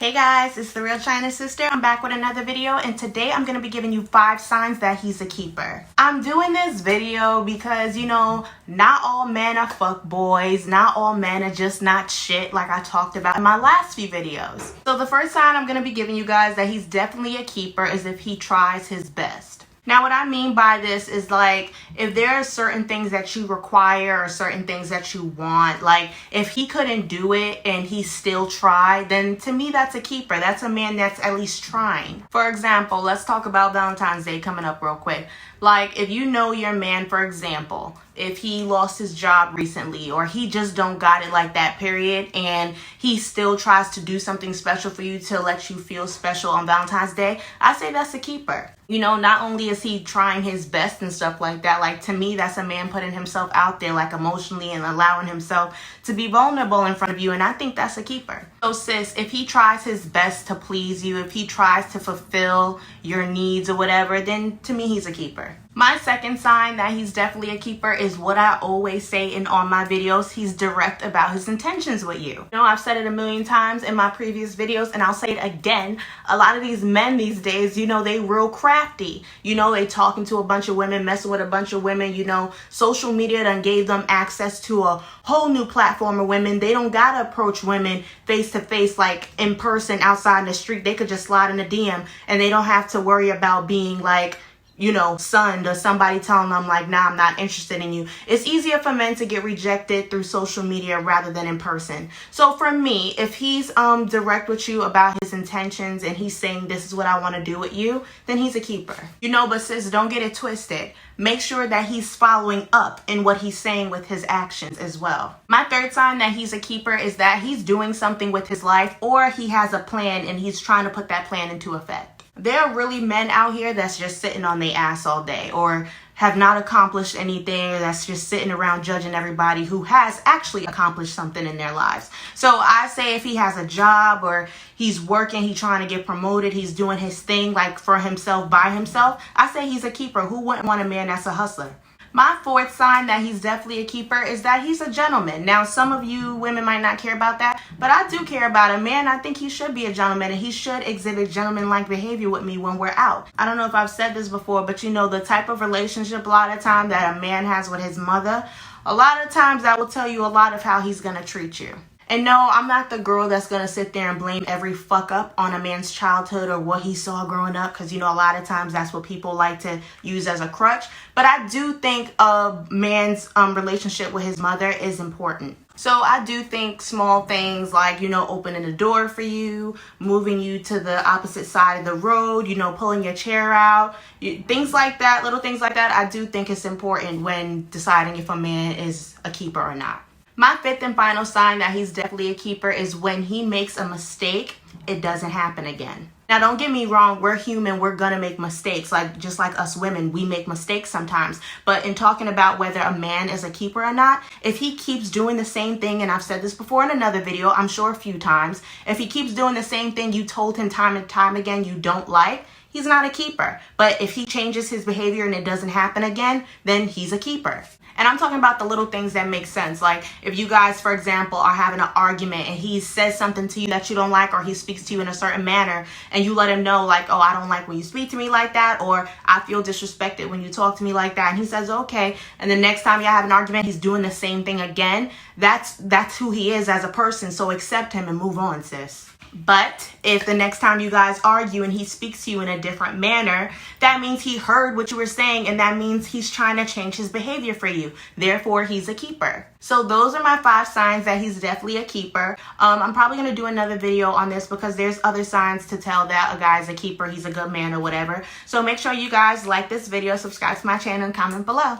Hey guys, it's the Real China Sister. I'm back with another video, and today I'm going to be giving you 5 signs that he's a keeper. I'm doing this video because, not all men are fuck boys. Not all men are just not shit like I talked about in my last few videos. So the first sign I'm going to be giving you guys that he's definitely a keeper is if he tries his best. Now, what I mean by this is like if there are certain things that you require or certain things that you want, like if he couldn't do it and he still tried, then to me that's a keeper. That's a man that's at least trying. For example, let's talk about Valentine's Day coming up real quick. Like if you know your man, for example, if he lost his job recently or he just don't got it like that period and he still tries to do something special for you to let you feel special on Valentine's Day, I say that's a keeper. Not only is he trying his best and stuff like that, like to me, that's a man putting himself out there like emotionally and allowing himself to be vulnerable in front of you. And I think that's a keeper. So sis, if he tries his best to please you, if he tries to fulfill your needs or whatever, then to me, he's a keeper. My second sign that he's definitely a keeper is what I always say in all my videos. He's direct about his intentions with you. I've said it a million times in my previous videos and I'll say it again. A lot of these men these days, they real crafty. They talking to a bunch of women, messing with a bunch of women. Social media done gave them access to a whole new platform of women. They don't gotta approach women face to face, like in person outside in the street. They could just slide in a DM and they don't have to worry about being like, sunned or somebody telling them like, nah, I'm not interested in you. It's easier for men to get rejected through social media rather than in person. So for me, if he's direct with you about his intentions and he's saying this is what I want to do with you, then he's a keeper. But sis, don't get it twisted. Make sure that he's following up in what he's saying with his actions as well. My third sign that he's a keeper is that he's doing something with his life or he has a plan and he's trying to put that plan into effect. There are really men out here that's just sitting on their ass all day or have not accomplished anything, or that's just sitting around judging everybody who has actually accomplished something in their lives. So I say if he has a job or he's working, he's trying to get promoted, he's doing his thing like for himself, by himself, I say he's a keeper. Who wouldn't want a man that's a hustler? My fourth sign that he's definitely a keeper is that he's a gentleman. Now, some of you women might not care about that, but I do care about a man. I think he should be a gentleman and he should exhibit gentleman-like behavior with me when we're out. I don't know if I've said this before, but the type of relationship a lot of time that a man has with his mother, a lot of times that will tell you a lot of how he's going to treat you. And no, I'm not the girl that's going to sit there and blame every fuck up on a man's childhood or what he saw growing up. Because, a lot of times that's what people like to use as a crutch. But I do think a man's relationship with his mother is important. So I do think small things like, opening the door for you, moving you to the opposite side of the road, pulling your chair out, things like that, little things like that. I do think it's important when deciding if a man is a keeper or not. My fifth and final sign that he's definitely a keeper is when he makes a mistake, it doesn't happen again. Now, don't get me wrong. We're human. We're going to make mistakes. Just like us women, we make mistakes sometimes. But in talking about whether a man is a keeper or not, if he keeps doing the same thing, and I've said this before in another video, I'm sure a few times, if he keeps doing the same thing you told him time and time again you don't like, he's not a keeper. But if he changes his behavior and it doesn't happen again, then he's a keeper. And I'm talking about the little things that make sense. Like if you guys, for example, are having an argument and he says something to you that you don't like, or he speaks to you in a certain manner and you let him know like, oh, I don't like when you speak to me like that, or I feel disrespected when you talk to me like that. And he says, okay. And the next time you have an argument, he's doing the same thing again. That's who he is as a person. So accept him and move on, sis. But if the next time you guys argue and he speaks to you in a different manner, that means he heard what you were saying and that means he's trying to change his behavior for you. Therefore, he's a keeper. So those are my 5 signs that he's definitely a keeper. I'm probably going to do another video on this because there's other signs to tell that a guy's a keeper, he's a good man or whatever. So make sure you guys like this video, subscribe to my channel, and comment below.